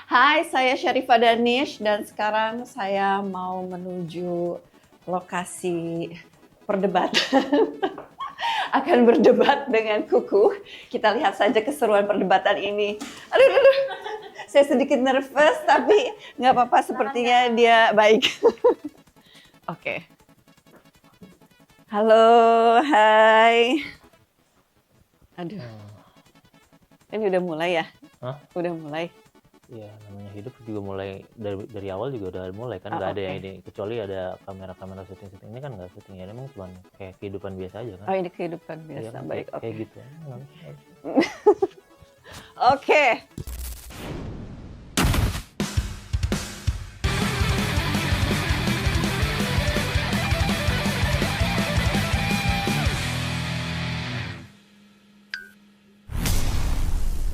Hai, saya Syarifah Danish dan sekarang saya mau menuju lokasi perdebatan. Akan berdebat dengan Kuku. Kita lihat saja keseruan perdebatan ini. Aduh. Saya sedikit nervous, tapi nggak apa-apa, sepertinya dia baik. Oke. Halo, hai. Aduh. Ini udah mulai ya? Hah? Udah mulai. Iya, namanya hidup juga mulai dari awal juga udah mulai kan, nggak ada yang ini, kecuali ada kamera syuting ini kan nggak syuting ya, emang cuma kayak kehidupan biasa aja kan. Oh, ini kehidupan biasa, Iya, baik. kayak gitu. Oke.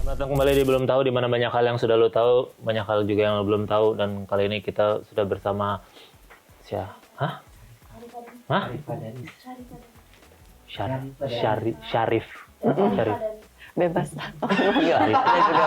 Selamat datang kembali di Belum Tahu, di mana banyak hal yang sudah lo tahu, banyak hal juga yang lo belum tahu, dan kali ini kita sudah bersama Syarif. Bebas.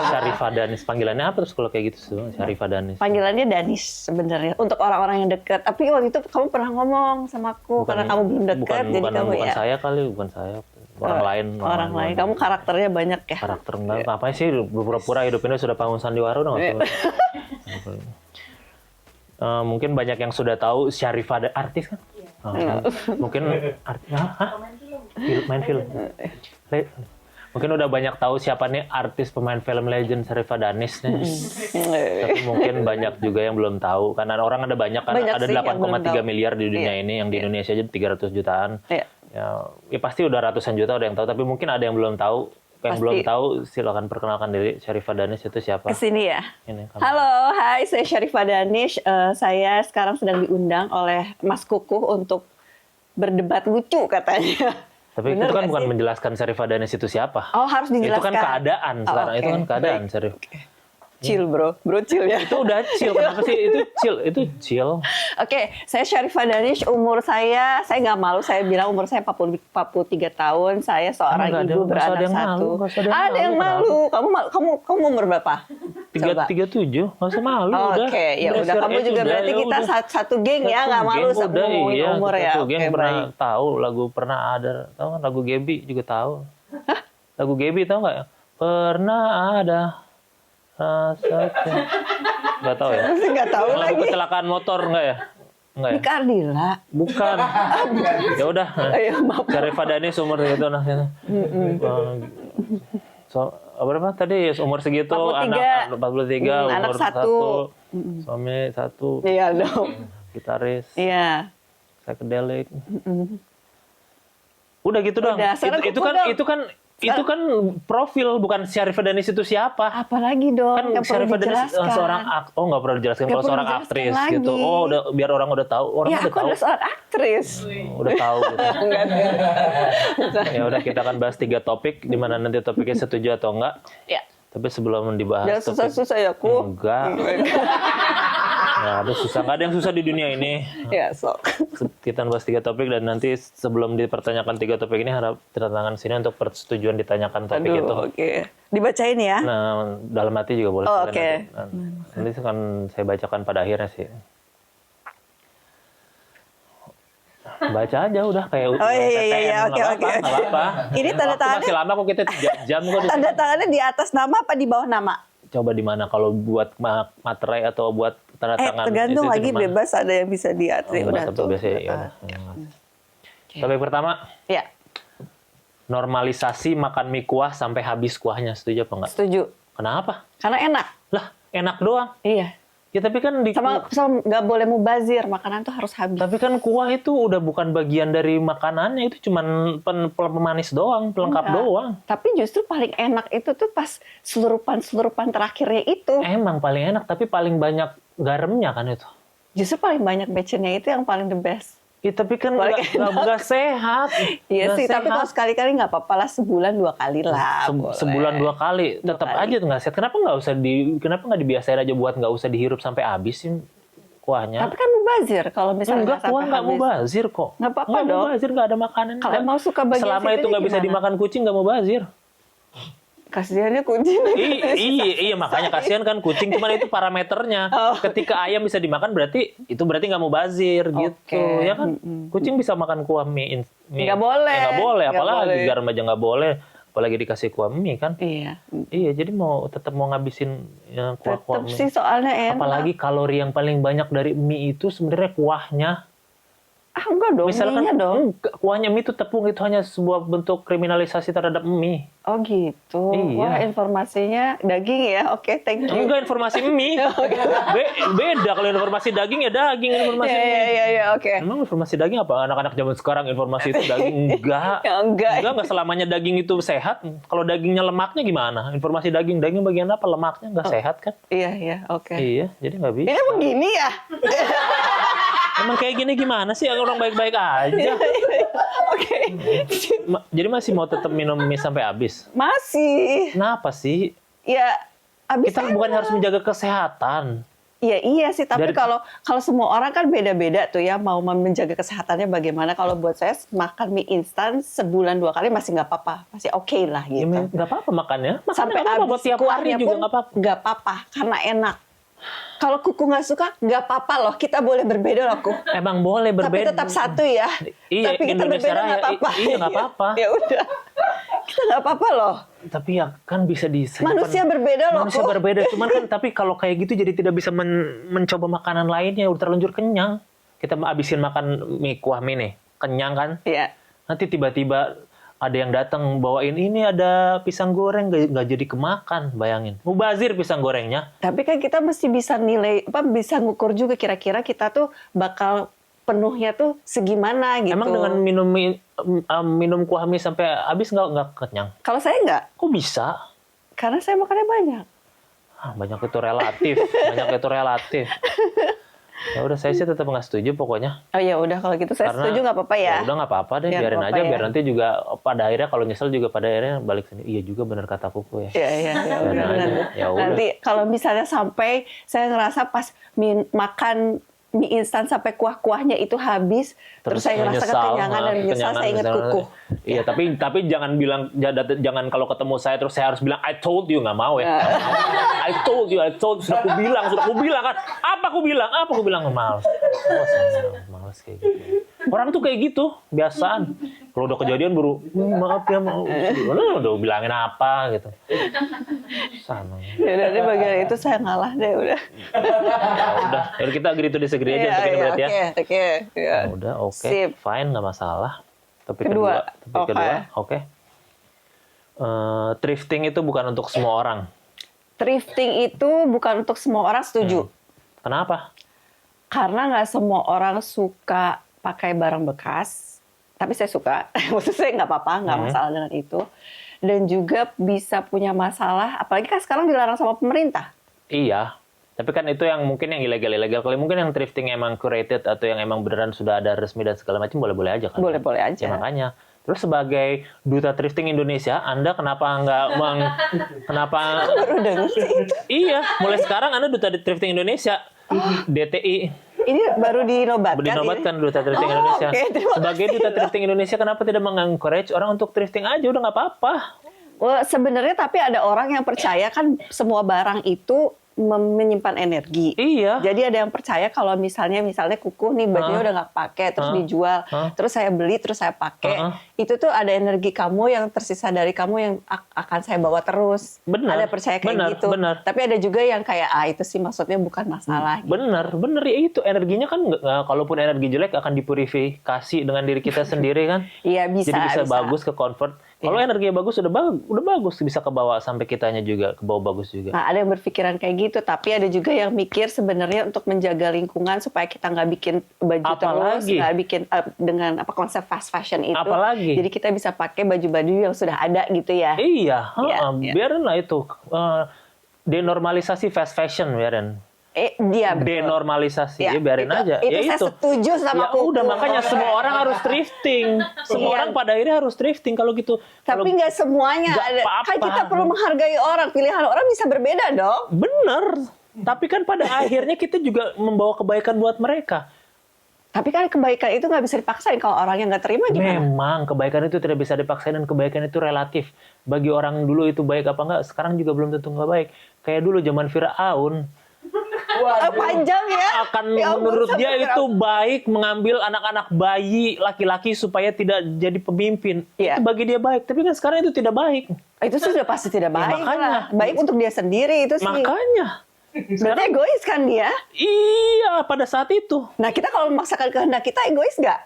Syarifah Danis. Panggilannya apa terus kalau kayak gitu? Syarifah Danis. Panggilannya Danis sebenarnya untuk orang-orang yang dekat. Tapi waktu itu kamu pernah ngomong sama aku karena kamu belum dekat, jadi kamu bukan ya. saya kali, bukan saya. Orang lain. Kamu karakternya banyak ya. Karakter enggak apa sih, pura-pura hidup ini sudah panggung sandiwara udah nggak usah. Mungkin banyak yang sudah tahu Syarifah artis kan? Mungkin main film. Mungkin udah banyak tahu siapa nih artis pemain film legend Syarifah Danis nih. Tapi mungkin banyak juga yang belum tahu karena orang ada banyak kan, ada 8,3 miliar di dunia ini, yang di Indonesia aja 300 jutaan. Ya pasti udah ratusan juta udah yang tahu, tapi mungkin ada yang belum tahu. Yang belum tahu silakan perkenalkan diri. Syarifah Danis itu siapa? Kesini ya. Ini, halo, hai, saya Syarifah Danish. Saya sekarang sedang diundang oleh Mas Kukuh untuk berdebat lucu katanya. Tapi bener, itu kan bukan menjelaskan Syarifah Danis itu siapa. Oh, harus dijelaskan. Itu kan keadaan sekarang. Itu kan keadaan, Syarif. Chill bro chill ya. Itu udah chill, kenapa sih itu chill? Oke, saya Syarifah Danish, umur saya nggak malu, saya bilang umur saya 43 tahun, saya seorang ibu beranak satu. Ada yang malu. Kamu umur berapa? 37, nggak usah malu. Oke, ya udah, kamu juga berarti kita satu geng ya, nggak malu sama ngomongin umur ya. Satu geng pernah tahu lagu, pernah ada, tahu kan lagu Gaby juga tahu. Lagu Gaby tahu nggak? Pernah ada. Nggak tahu ya? Nggak tahu lagi. Lagu kecelakaan motor nggak ya? Nggak ya? Di Kardila. Bukan. Ya udah. Syarifah Danis umur segitu anaknya. Berapa tadi? Umur segitu, 43. Anak 43, anak umur 1. Suami 1. Iya dong. Gitaris. Iya. Psychedelic. Udah gitu dong. Itu kan profil, bukan Syarifah Danis itu siapa. Apalagi dong kan yang perlu dijelaskan. Seorang nggak perlu dijelaskan kalau seorang aktris lagi. Gitu. Oh, biar orang udah tahu. Orang ya, udah tahu. Aku seorang aktris. Udah tahu gitu. Ya udah, kita akan bahas 3 topik, di mana nanti topiknya setuju atau enggak. Ya. Tapi sebelum dibahas jangan susah-susah ya, Ku. Enggak. Nggak ada yang susah di dunia ini. Ya, sok. Kita bahas 3 topik, dan nanti sebelum dipertanyakan 3 topik ini harap tanda tangan sini untuk persetujuan ditanyakan topik itu. Oke. Dibacain ya. Nah, dalam hati juga boleh. Oke. Nanti akan saya bacakan pada akhirnya sih. Baca aja udah kayak iya, oke. Nggak apa-apa. Ini tanda tangannya masih lama kok, kita 3 jam kok. Tanda tangannya di atas nama apa di bawah nama? Coba di mana, kalau buat materai atau buat tanda tangan? Tergantung lagi, bebas, ada yang bisa diatur. Udah tuh biasanya. Ya. Topik pertama. Ya. Normalisasi makan mie kuah sampai habis kuahnya, setuju apa enggak? Setuju. Kenapa? Karena enak. Lah, enak doang. Iya. Ya tapi kan sama nggak boleh mubazir, makanan tuh harus habis. Tapi kan kuah itu udah bukan bagian dari makanannya, itu cuman pemanis doang, pelengkap doang. Tapi justru paling enak itu tuh pas selurupan terakhirnya itu. Emang paling enak, tapi paling banyak garamnya kan itu. Justru paling banyak becennya itu yang paling the best. Ya, tapi kan nggak sehat. Iya sih, tapi kalau sekali-kali nggak apa-apa lah, sebulan 2 kali lah. Sebulan 2 kali, tetap aja nggak sehat. Kenapa nggak dibiasain aja buat nggak usah dihirup sampai habis sih kuahnya? Tapi kan mubazir kalau misalnya enggak, kuah nggak mubazir kok. Nggak apa-apa dong. Mubazir, nggak ada makanan. Kalau mau suka bagian selama itu nggak bisa dimakan kucing, nggak mubazir. Kasihannya kucing. Iya makanya kasihan kan kucing, cuman itu parameternya. Ketika ayam bisa dimakan berarti nggak mau bazir gitu, ya kan? Kucing bisa makan kuah mie. Nggak boleh. Nggak boleh, apalagi garam aja nggak boleh. Apalagi dikasih kuah mie kan? Iya. Iya, jadi tetap mau ngabisin kuah-kuah mie. Tetap sih soalnya enak. Apalagi kalori yang paling banyak dari mie itu sebenarnya kuahnya. Enggak dong, Misalkan mie-nya dong. kuahnya mie itu tepung, itu hanya sebuah bentuk kriminalisasi terhadap mie. Oh gitu. Iya. Wah, informasinya daging ya. Oke, thank you. Enggak, informasi mie. Beda kalau informasi daging ya daging, informasi mie. Iya, oke. Emang informasi daging apa? Anak-anak zaman sekarang informasi itu daging? Enggak. Enggak selamanya daging itu sehat. Kalau dagingnya lemaknya gimana? Informasi daging bagian apa? Lemaknya enggak sehat kan? Iya, oke. Iya, jadi nggak bisa. Ini begini ya? Emang kayak gini gimana sih? Orang baik-baik aja. Oke. Jadi masih mau tetap minum mie sampai habis? Masih. Kenapa sih? Ya, habis Kita bukan harus menjaga kesehatan. Iya sih, tapi kalau semua orang kan beda-beda tuh ya, mau menjaga kesehatannya bagaimana. Kalau buat saya makan mie instan sebulan 2 kali masih nggak apa-apa, masih oke lah gitu. Ya, nggak apa-apa makannya. Sampai nggak apa-apa, habis tiap hari kuahnya juga pun nggak apa-apa. nggak apa-apa karena enak. Kalau kuku nggak suka, nggak apa-apa loh. Kita boleh berbeda loh, Ku. Emang boleh berbeda. Tapi tetap satu ya. Iya, tapi kita Indonesia berbeda Raya. nggak apa-apa. Iya, nggak apa-apa. Ya udah. Kita nggak apa-apa loh. Tapi ya kan bisa Manusia berbeda loh. Manusia berbeda. Cuman kan tapi kalau kayak gitu jadi tidak bisa mencoba makanan lainnya. Udah terlanjur kenyang. Kita habisin makan kuah mie nih. Kenyang kan? Iya. Nanti tiba-tiba ada yang datang bawain ini ada pisang goreng nggak jadi kemakan, bayangin. Mubazir pisang gorengnya. Tapi kan kita mesti bisa nilai bisa ngukur juga kira-kira kita tuh bakal penuhnya tuh segimana gitu. Emang dengan minum kuah mie sampai habis nggak kenyang? Kalau saya nggak. Kok bisa? Karena saya makannya banyak. Banyak itu relatif. Ya udah, saya sih tetap nggak setuju pokoknya. Oh ya udah, kalau gitu saya setuju, nggak apa-apa ya. Ya udah, nggak apa-apa deh, biarin aja, biar nanti juga pada akhirnya kalau nyesel juga pada akhirnya balik sini. Iya juga benar kata Kuku ya. Iya. Ya udah. Nanti kalau misalnya sampai saya ngerasa pas makan mie instan sampai kuah-kuahnya itu habis, terus saya ngerasa kekenyangan dan menyesal, saya ingat Kuku. Iya, tapi jangan bilang, jangan kalau ketemu saya terus saya harus bilang I told you, nggak mau ya. I told you, sudah aku bilang kan. Apa aku bilang males kayak gitu. Orang tuh kayak gitu, biasaan. Kalau udah kejadian baru maaf ya, udah bilangin apa gitu. Sama. Ya dari bagian itu saya ngalah deh udah. Udah, jadi kita agree to disagree aja untuk ini berarti ya. Oke. Udah, oke. Sip. Fine, nggak masalah. Topik Kedua, oke. Thrifting itu bukan untuk semua orang. Thrifting itu bukan untuk semua orang, setuju. Kenapa? Karena nggak semua orang suka pakai barang bekas. Tapi saya suka. Maksud saya nggak apa-apa, nggak masalah dengan itu. Dan juga bisa punya masalah, apalagi kan sekarang dilarang sama pemerintah. Iya. Tapi kan itu yang mungkin yang ilegal. Kalau mungkin yang thrifting emang curated atau yang emang beneran sudah ada resmi dan segala macam, boleh-boleh aja kan? Boleh-boleh aja. Ya, makanya. Terus sebagai duta thrifting Indonesia, Anda kenapa nggak kenapa? Baru dengar sih itu. Iya, mulai sekarang Anda duta thrifting Indonesia. DTI. Ini baru dinobatkan. Dinobatkan duta thrifting Indonesia. Sebagai duta thrifting Indonesia, kenapa tidak mengencourage orang untuk thrifting aja? Udah nggak apa-apa. Well, sebenarnya tapi ada orang yang percaya kan semua barang itu menyimpan energi. Iya. Jadi ada yang percaya kalau misalnya Kuku nih bajunya udah nggak pakai terus dijual, terus saya beli terus saya pakai, itu tuh ada energi kamu yang tersisa dari kamu yang akan saya bawa terus. Benar. Ada percaya kayak gitu. Benar. Tapi ada juga yang kayak itu sih maksudnya bukan masalah. Gitu. Benar ya itu energinya kan kalaupun energi jelek akan dipurifikasi dengan diri kita sendiri kan. Iya bisa. Jadi bisa bagus ke convert. Kalau energinya bagus udah bagus bisa kebawa sampai kitanya juga kebawa bagus juga. Nah, ada yang berpikiran kayak gitu, tapi ada juga yang mikir sebenarnya untuk menjaga lingkungan supaya kita nggak bikin baju terus, nggak bikin dengan konsep fast fashion itu. Apalagi. Jadi kita bisa pakai baju-baju yang sudah ada gitu ya. Iya, biarin lah itu denormalisasi fast fashion, biarin. Dia denormalisasi, biarin aja. Itu saya setuju sama Kuku. Udah, makanya semua orang harus thrifting. Semua orang pada akhirnya harus thrifting kalau gitu. Tapi nggak semuanya. Kan kita perlu menghargai orang. Pilihan orang bisa berbeda dong. Bener. Tapi kan pada akhirnya kita juga membawa kebaikan buat mereka. Tapi kan kebaikan itu nggak bisa dipaksain. Kalau orang yang nggak terima gimana? Memang kebaikan itu tidak bisa dipaksain dan kebaikan itu relatif. Bagi orang dulu itu baik apa enggak, sekarang juga belum tentu nggak baik. Kayak dulu zaman Firaun, Panjang ya. akan Ya ampun, menurut dia sampai itu baik mengambil anak-anak bayi laki-laki supaya tidak jadi pemimpin. Iya. Itu bagi dia baik, tapi kan sekarang itu tidak baik. Itu sudah pasti tidak baik makanya. lah. Baik untuk dia sendiri itu sih. Makanya. Berarti egois kan dia? Iya, pada saat itu. Nah kita kalau memaksakan kehendak kita egois nggak?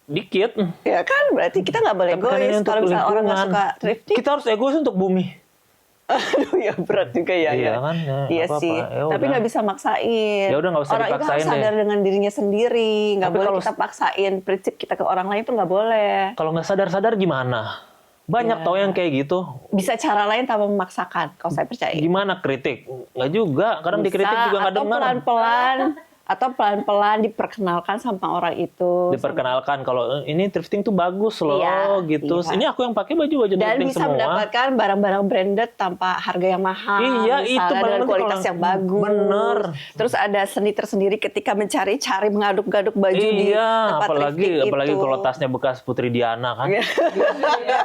Dikit. Ya kan, berarti kita nggak boleh Tapi kan ini egois. untuk Kalau misalnya orang nggak lingkungan. suka thrifting, Kita harus egois untuk bumi. aduh ya berat juga ya. Iya ya. kan, ya, Iya apa-apa. sih. Ya Tapi udah. nggak bisa maksain. Ya udah, nggak usah orang itu dipaksain harus sadar deh. dengan dirinya sendiri. Nggak Tapi boleh kalau- kita paksain prinsip kita ke orang lain itu nggak boleh. Kalau nggak sadar-sadar gimana? Banyak Iya. tau yang kayak gitu. Bisa cara lain tanpa memaksakan. Kalau saya percaya. Gimana kritik? Nggak juga. Kadang Bisa, dikritik juga nggak atau dengar. pelan-pelan diperkenalkan sama orang itu. Diperkenalkan kalau ini thrifting tuh bagus loh Iya, gitu. iya. Ini aku yang pakai baju-baju Dan thrifting bisa semua. mendapatkan barang-barang branded tanpa harga yang mahal. Iya, itu misalnya, baru dengan nanti kualitas kalau- yang bagus. bener. Terus ada seni tersendiri ketika mencari-cari mengaduk-gaduk baju di Iya, tempat thrifting apalagi itu. kalau tasnya bekas Putri Diana kan. Iya.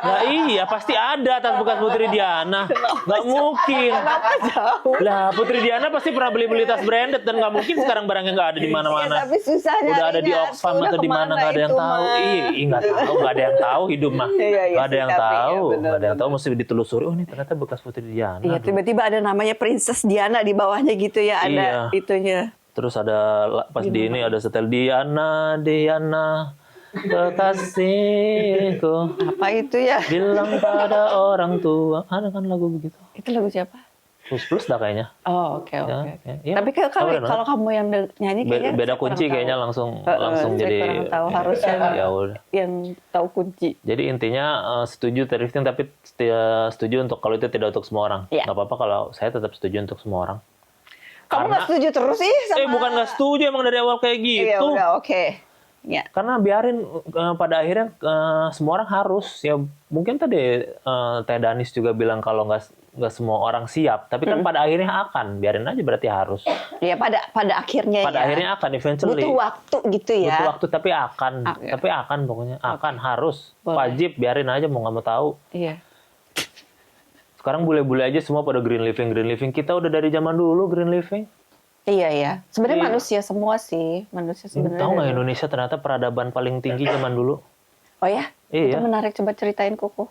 Nah iya, pasti ada tas bekas Putri Diana. Nggak mungkin. Kenapa jauh? Lah, Putri Diana pasti pernah beli tas branded dan nggak mungkin sekarang barangnya nggak ada di mana-mana. Ya, tapi susah Udah ada di nyarinya. Oxfam Udah atau di mana kemana nggak ada yang itu, tahu. Mas? Ih, nggak tahu, nggak ada yang tahu hidup mah. Iya, iya Nggak ada sih, yang tapi ya, tahu, bener, nggak ada yang tahu. Mesti ditelusuri. Oh ini ternyata bekas Putri Diana. Iya, dulu. tiba-tiba ada namanya Princess Diana di bawahnya gitu ya, ada Iya. itunya. Terus ada pas di ini ada setel Diana, kekasihku. Apa itu ya? Bilang pada orang tua. Ada kan lagu begitu. Itu lagu siapa? Plus dah kayaknya. Oh, oke. Ya. Tapi kalau Tahu, kalau kamu yang nyanyi kayaknya beda saya kunci kurang kayaknya tahu. langsung Saya jadi kurang tahu, harusnya ya udah. yang tahu kunci. Jadi intinya setuju thrifting tapi setuju untuk kalau itu tidak untuk semua orang. Iya. Nggak apa-apa kalau saya tetap setuju untuk semua orang. Kamu nggak setuju terus sih sama? bukan nggak setuju, emang dari awal kayak gitu. Iya udah oke. Ya. Karena biarin pada akhirnya semua orang harus ya mungkin tadi Teh Danis juga bilang kalau nggak semua orang siap, tapi kan pada akhirnya akan biarin aja berarti harus. Ya pada akhirnya Pada ya. akhirnya akan eventually. Butuh waktu gitu ya. Butuh waktu tapi akan, Iya. tapi akan pokoknya akan harus Boleh. wajib biarin aja mau nggak mau tahu. Iya. Sekarang bule-bule aja semua pada green living. Kita udah dari zaman dulu green living. Iya ya. Sebenarnya Iya. manusia semua sih, manusia sebenarnya. Tahu nggak Indonesia ternyata peradaban paling tinggi zaman dulu? Oh ya? Iya. Itu menarik, coba ceritain Kuku.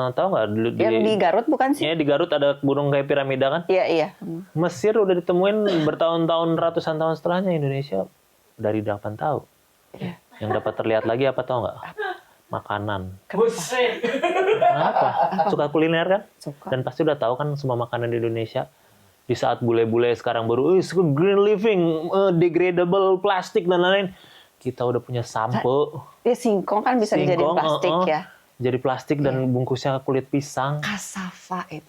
Tahu nggak dulu Yang di Garut bukan sih? Iya, di Garut ada gunung kayak piramida kan? Iya, iya. Mesir udah ditemuin bertahun-tahun, ratusan tahun setelahnya. Indonesia dari 8 tahun. Iya. Yang dapat terlihat lagi apa tau nggak? Makanan. Buset. Kenapa? Suka kuliner kan? Suka. Dan pasti udah tahu kan semua makanan di Indonesia. Di saat bule-bule sekarang baru, green living, degradable plastik dan lain-lain. Kita udah punya sampo, Ya singkong kan bisa dijadiin singkong, plastik ya. jadi plastik dan bungkusnya kulit pisang. Kasava itu.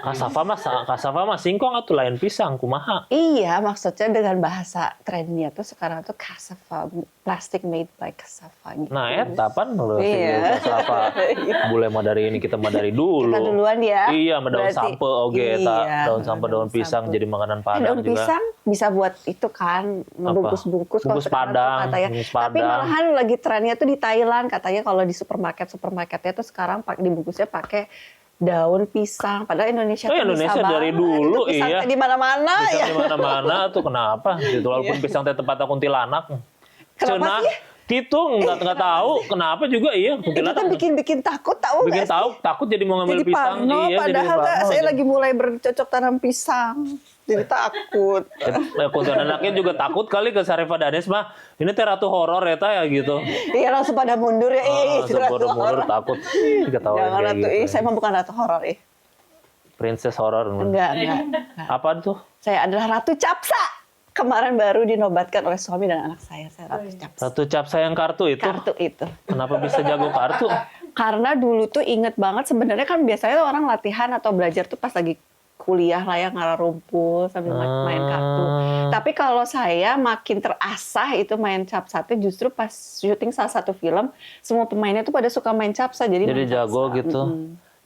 Kasava mah singkong atau lain pisang, kumaha. Iya, maksudnya dengan bahasa trennya tuh sekarang tuh kasava, plastic made by kasava gitu. Nah, eta pan Iya. kasava. Boleh mah dari ini, kita mah dari dulu. Kita duluan ya. Iya, sama daun Berarti- sampe oge eta. iya, Daun sampe, daun pisang sampe. jadi makanan Eh, Padang daun juga. pisang bisa buat itu kan, membungkus-bungkus. kalau Bungkus sekarang tuh Padang, katanya. bungkus Tapi Padang. malahan lagi trennya tuh di Thailand, katanya kalau di supermarketnya tuh sekarang dibungkusnya pakai daun pisang. Padahal Indonesia Oh, tuh Indonesia bisa dari banget. dulu, Itu pisang iya. di mana-mana Pisang ya. di mana-mana tuh kenapa? Gitu walaupun pisang teh tempatnya kuntilanak. Kenapa Cenah, sih? Gitu nggak tahu kenapa juga iya Itu kuntilanak. tuh bikin takut tahu Bikin nggak sih? tahu takut jadi mau ngambil Jadi pisang. parno, Iya, jadi padahal parno. saya lagi mulai bercocok tanam pisang. Jadi takut. Kuntilanaknya juga takut kali ke Sarifah Danis mah. Ini teh ratu horor ya ya gitu. Iya langsung pada mundur ya. Iya, itu ratu Mundur horor. takut. Ketahuan Jangan kayak ratu, gitu. saya mah bukan ratu horor. Princess horor. Enggak. Apa tuh? Saya adalah Ratu Capsa. Kemarin baru dinobatkan oleh suami dan anak saya Ratu Capsa. Ratu cap sayang kartu itu. Kartu itu. Kenapa bisa jago kartu? Karena dulu tuh inget banget sebenarnya kan biasanya orang latihan atau belajar tuh pas lagi kuliah lah ya ngarah rumput sambil main kartu. Tapi kalau saya makin terasah itu main capsa tuh justru pas syuting salah satu film semua pemainnya tuh pada suka main capsa jadi main Jadi jago capsa. gitu.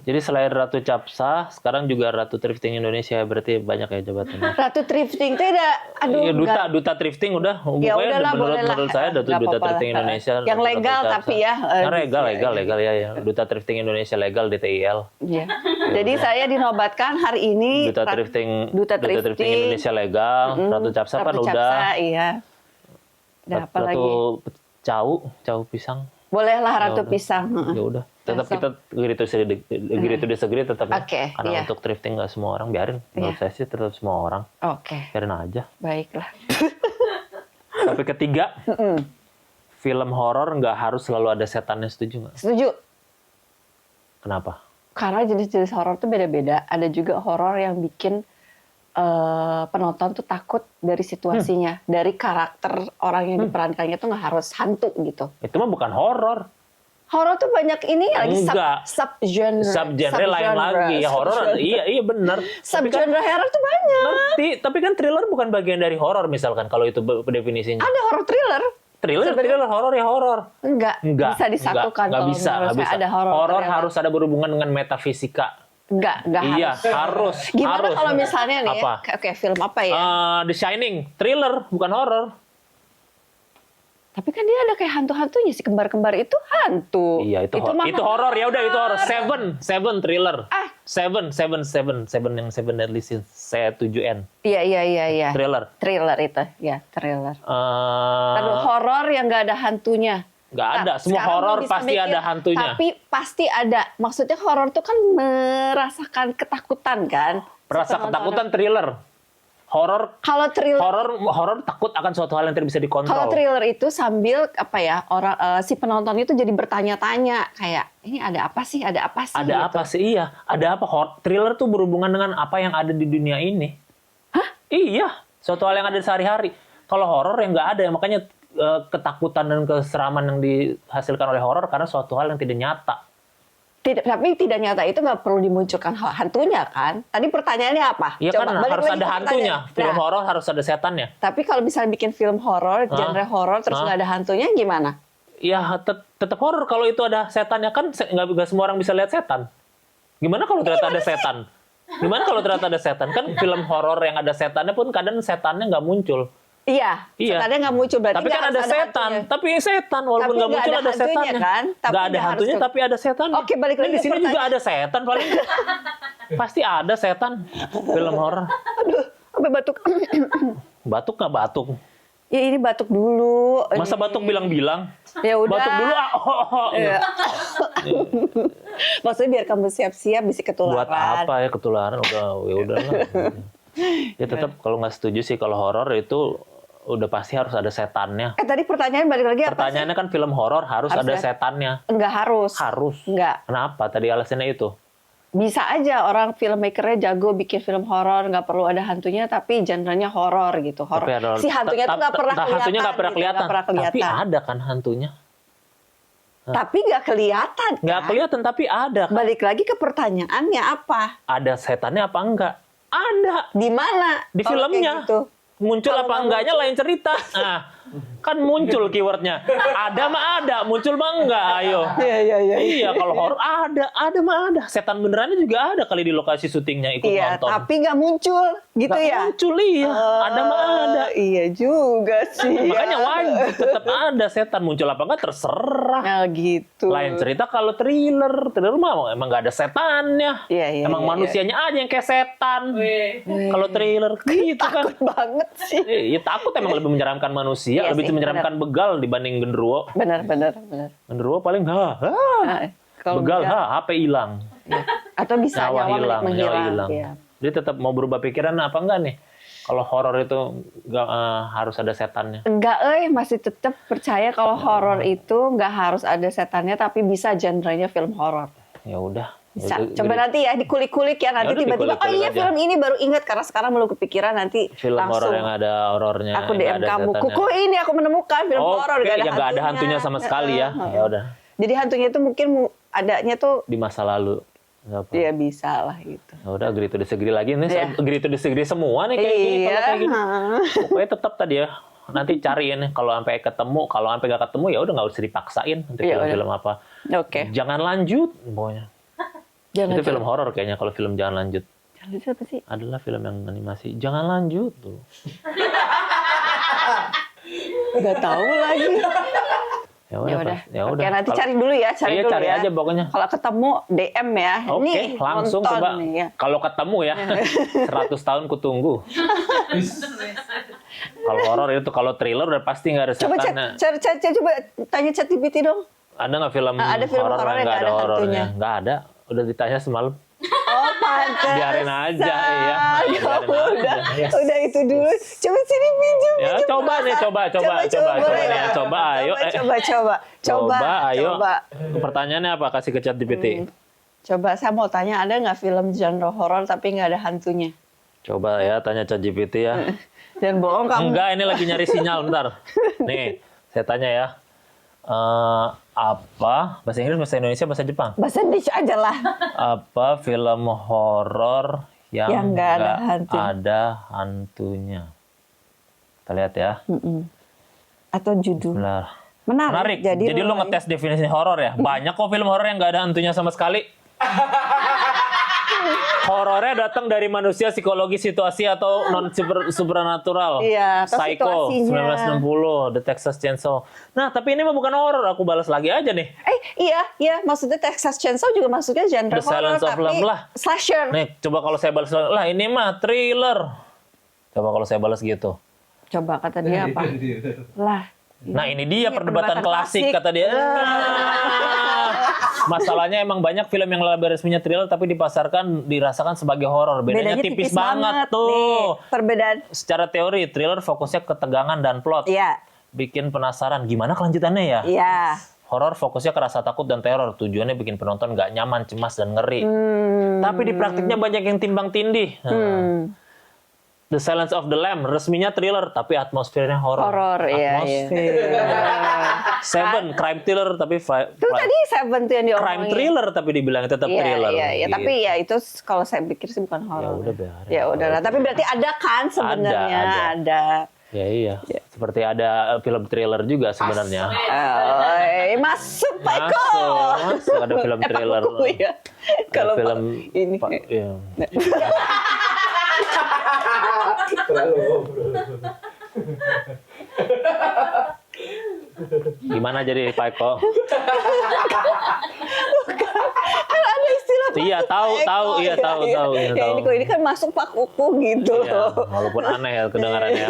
Jadi selain Ratu Capsa, sekarang juga Ratu Thrifting Indonesia, berarti banyak ya jabatannya. Ratu Thrifting itu ada, Iya, duta Thrifting udah. Ya Pokoknya udahlah, menurut saya nggak duta apa-apa Thrifting lah. Indonesia. Yang Ratu legal Capsa. tapi ya. Nah, legal ya. Duta Thrifting Indonesia legal DTIL. Iya. Jadi saya dinobatkan hari ini Duta Thrifting Thrifting Indonesia legal. Ratu Capsa kan Ratu udah. Capsa, iya. Ada apa lagi? Ratu Cau pisang. Bolehlah Ratu udah. Pisang. Ya udah. Tetap kita agree to disagree tetap ya. Oke, Karena iya. untuk thrifting nggak semua orang biarin. Menurut saya sih tetap semua orang. Oke, Biarin aja. baiklah. Tapi ketiga, film horor nggak harus selalu ada setannya, setuju nggak? Setuju. Kenapa? Karena jenis-jenis horor tuh beda-beda. Ada juga horor yang bikin penonton tuh takut dari situasinya, dari karakter orang yang diperankannya tuh nggak harus hantu gitu. Itu mah bukan horor. Horor tuh banyak ini lagi Enggak. subgenre. Subgenre lain lagi. Ya horor, iya benar. Subgenre horor tuh banyak. Ngerti, tapi kan thriller bukan bagian dari horor misalkan kalau itu definisinya. Ada horor thriller. Thriller horor ya horor. Enggak, bisa disatukan. Nggak kalau bisa, menurut nggak saya bisa. ada horor thriller. harus ada berhubungan dengan metafisika. Enggak Iya, harus. harus. Gimana harus. kalau misalnya nih, Apa? Oke, film apa ya? The Shining, thriller bukan horor. Tapi kan dia ada kayak hantu-hantunya, si kembar-kembar itu hantu. Iya, itu horor ya udah itu horor. Seven thriller. Seven yang Seven Deadly Sins. Saya 7N. Iya. Thriller. Thriller itu, ya thriller. Eh, Horor yang nggak ada hantunya. Nggak ada. Semua Sekarang horor lo bisa pasti ada hantunya. Tapi pasti ada. Maksudnya horor tuh kan merasakan ketakutan kan? Merasa Si ketakutan thriller. Horor Kalau thriller, horor takut akan suatu hal yang tidak bisa kalau dikontrol. thriller itu sambil apa ya si penonton itu jadi bertanya-tanya kayak ini ada apa sih? Ada apa sih? Ada gitu. apa sih? Iya, ada apa? Thriller tuh berhubungan dengan apa yang ada di dunia ini. Hah? Iya, suatu hal yang ada sehari-hari. Kalau horor yang nggak ada, makanya ketakutan dan keseraman yang dihasilkan oleh horor karena suatu hal yang tidak nyata. Tapi tidak nyata itu nggak perlu dimunculkan hantunya kan? Tadi pertanyaannya apa? Iya kan balik harus lagi ada ke hantunya. pertanyaan. Film Nah, horor harus ada setannya. tapi kalau misalnya bikin film horor, genre horor terus nggak ada hantunya gimana? Ya tetap horor kalau itu ada setannya kan nggak semua orang bisa lihat setan. Gimana kalau ternyata ada setan? Gimana kalau ternyata ada setan? Kan film horor yang ada setannya pun kadang setannya nggak muncul. Iya. Setannya nggak muncul berarti Tapi kan nggak ada harus setan. hantunya. Tapi setan walaupun Tapi nggak nggak muncul ada ada hantunya, setannya. kan? Tapi Nggak ada nggak hantunya harus tapi ada setan. Oke, balik lagi Di ke sini juga pertanyaan. ada setan paling. Pasti ada setan film horor. Aduh, sampai batuk. Batuk nggak batuk? Ya ini batuk dulu. Masa batuk bilang-bilang? Ya udah. Batuk dulu Iya. Maksudnya biar kamu siap-siap bisa ketularan. Buat apa ya ketularan? Udah lah. Ya tetap kalau nggak setuju sih kalau horor itu udah pasti harus ada setannya. Tadi pertanyaan balik lagi apa sih? Pertanyaannya kan film horor harus ada ya? setannya. Enggak harus. Harus. Enggak. Kenapa? Tadi alasannya itu. Bisa aja orang filmmakernya jago bikin film horor, nggak perlu ada hantunya, tapi genrenya horor gitu. Horor. Tapi Si hantunya tuh nggak pernah kelihatan. Hantunya nggak pernah gitu, kelihatan. nggak pernah kelihatan. Tapi ada kan hantunya. Tapi nggak kelihatan. Nggak kan? kelihatan tapi ada. Kan? Balik lagi ke pertanyaannya apa? Ada setannya apa enggak? Ada. Di mana? Di Kalau filmnya. kayak gitu? Muncul Kalau apa nggak enggaknya lain cerita. Nah, kan muncul keywordnya. Ada mah ada, muncul mah enggak. Ayo. Iya. Iya, kalau horor ada mah ada. Setan benerannya juga ada kali di lokasi syutingnya ikut Iya, nonton. tapi nggak muncul gitu Nggak ya? muncul iya, ada mah ada. Iya juga sih. Makanya ya. wajib tetap ada setan muncul apa enggak terserah. Nah gitu. Lain cerita kalau thriller mah emang nggak ada setannya. Iya, Emang iya. manusianya aja yang kayak setan. Kalau thriller gitu kan. Takut banget sih. Iya takut emang lebih menyeramkan manusia, Iya lebih sih, menyeramkan begal dibanding genderuwo. Benar. Genderuwo paling Nah, kalau begal begal, HP hilang. ya. Atau bisa nyawa menghilang. Ya. Jadi tetap mau berubah pikiran apa enggak nih? Kalau horor itu nggak harus ada setannya. Enggak, masih tetap percaya kalau horor itu nggak harus ada setannya, tapi bisa genrenya film horor. Ya udah. Bisa. Itu Coba gede. nanti ya dikulik-kulik ya, nanti Ya udah, tiba-tiba oh dikulik-kulik iya aja. film ini baru ingat karena sekarang belum kepikiran, nanti Film horor langsung yang ada horornya. aku yang DM nggak ada kamu. setannya. Kuku ini aku menemukan film horor Oke, yang nggak ada hantunya sama sekali ya. Ya udah. Jadi hantunya itu mungkin adanya tuh Di masa lalu. Nggak apa. ya bisa lah gitu. Ya udah agree to disagree lagi nih. Iya. Agree to disagree semua nih kayak gini. Kalau Iya. kayak gini. Pokoknya tetap tadi ya. Nanti cariin kalau sampai ketemu, kalau sampai nggak ketemu ya udah nggak usah dipaksain untuk Iya, film-film apa. Oke. Jangan lanjut pokoknya. Jangan Itu film horor kayaknya kalau film Jangan Lanjut. Jangan lucu apa sih? Adalah film yang animasi. Jangan lanjut tuh. Nggak tahu lagi. Ya Ya udah. Oke, nanti Kalau- cari dulu ya, Iya, dulu cari ya. aja pokoknya. Kalau ketemu DM ya. Oke, Nih, langsung nonton coba. nih, ya. Kalau ketemu ya, 100 tahun kutunggu. Kalau horor itu, kalau thriller udah pasti nggak ada Coba setannya. coba tanya ChatGPT dong. Ada nggak film, Ada film horor yang nggak nggak ada horornya? hantunya? Nggak ada. Udah ditanya semalam. Oh, pantes. Biarin aja, iya. Ya Biarin udah, aja. Yes. udah itu dulu. Coba sini pinjam. Ya, coba nih, coba boleh nih, ya? coba, ayo. Coba, ayo. coba. Pertanyaannya apa? Kasih ke ChatGPT. Coba, saya mau tanya, ada nggak film genre horor tapi nggak ada hantunya? Coba ya, tanya ChatGPT ya. Jangan bohong kamu. Enggak, ini lagi nyari sinyal, bentar. Nih, saya tanya ya. Apa bahasa Inggris, bahasa Indonesia, bahasa Jepang? Bahasa Indonesia aja lah. Apa film horor yang nggak ada nggak hantu. ada hantunya? Kita lihat ya. Atau judul. Benar. Menarik. Jadi lu ngetes definisi horor ya? Banyak kok film horor yang nggak ada hantunya sama sekali. Horornya datang dari manusia, psikologi, situasi, atau non supernatural. Iya, atau Psycho, situasinya. 1960, The Texas Chainsaw. Nah, tapi ini mah bukan horor. Aku balas lagi aja nih. Iya, maksudnya Texas Chainsaw juga masuknya genre The Silence horor of Lamb tapi lah. slasher. Nih, coba kalau saya balas, lah ini mah thriller. Coba kalau saya balas gitu. Coba kata dia apa? Lah. Nah, ini dia Ini perdebatan klasik, kata dia. Masalahnya emang banyak film yang label resminya thriller tapi dipasarkan, dirasakan sebagai horor. Bedanya tipis banget tuh. Nih, perbedaan. Secara teori, thriller fokusnya ke ketegangan dan plot. Iya. Bikin penasaran, gimana kelanjutannya ya? Iya. Horor fokusnya ke rasa takut dan teror. Tujuannya bikin penonton nggak nyaman, cemas, dan ngeri. Tapi di praktiknya banyak yang timbang tindih. The Silence of the Lamb resminya thriller tapi atmosfernya horor. Horor, iya. Atmosfer. Seven crime thriller tapi Itu tadi Seven tuh yang diomongin. crime thriller tapi dibilang tetap thriller. Iya. Gitu. Tapi ya itu kalau saya pikir sih bukan horor. Ya udah, biarin. Ya udahlah. Tapi berarti ada kan sebenarnya ada. Ya iya. Seperti ada film thriller juga sebenarnya. Masuk Pak Eko. Masuk ada film thriller. Pak Eko, ya. Ada Kalau film ini. iya. Gimana jadi Pak Eko? Kan ada istilah Pak Iya, tahu. Ini kan masuk Pak Kuku gitu Iya, loh. walaupun aneh ya kedengarannya.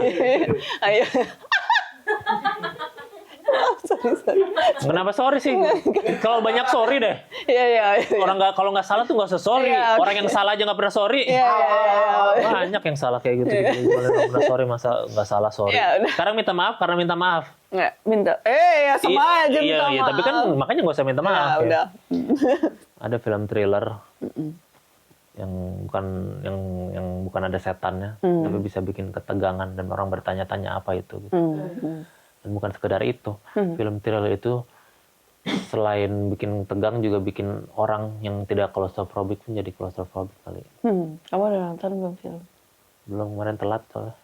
Ayo. Sorry. Kenapa sorry sih? Kalau banyak sorry deh. Iya. Kalau nggak salah tuh nggak usah sorry. Iya, oke. Orang yang salah aja nggak pernah sorry. Iya. Banyak yang salah kayak gitu. Boleh nggak pernah sorry, masa nggak salah sorry. Ya, udah. Sekarang minta maaf karena minta maaf. Nggak, minta. Ya sama aja minta Iya, maaf. tapi kan makanya nggak usah minta maaf. Ya, Ya. udah. Ada film thriller yang bukan ada setannya, tapi bisa bikin ketegangan dan orang bertanya-tanya apa itu. Gitu. Dan bukan sekedar itu, film thriller itu selain bikin tegang juga bikin orang yang tidak claustrophobic pun jadi claustrophobic kali. Kamu udah nonton belum film? Belum, kemarin telat soalnya.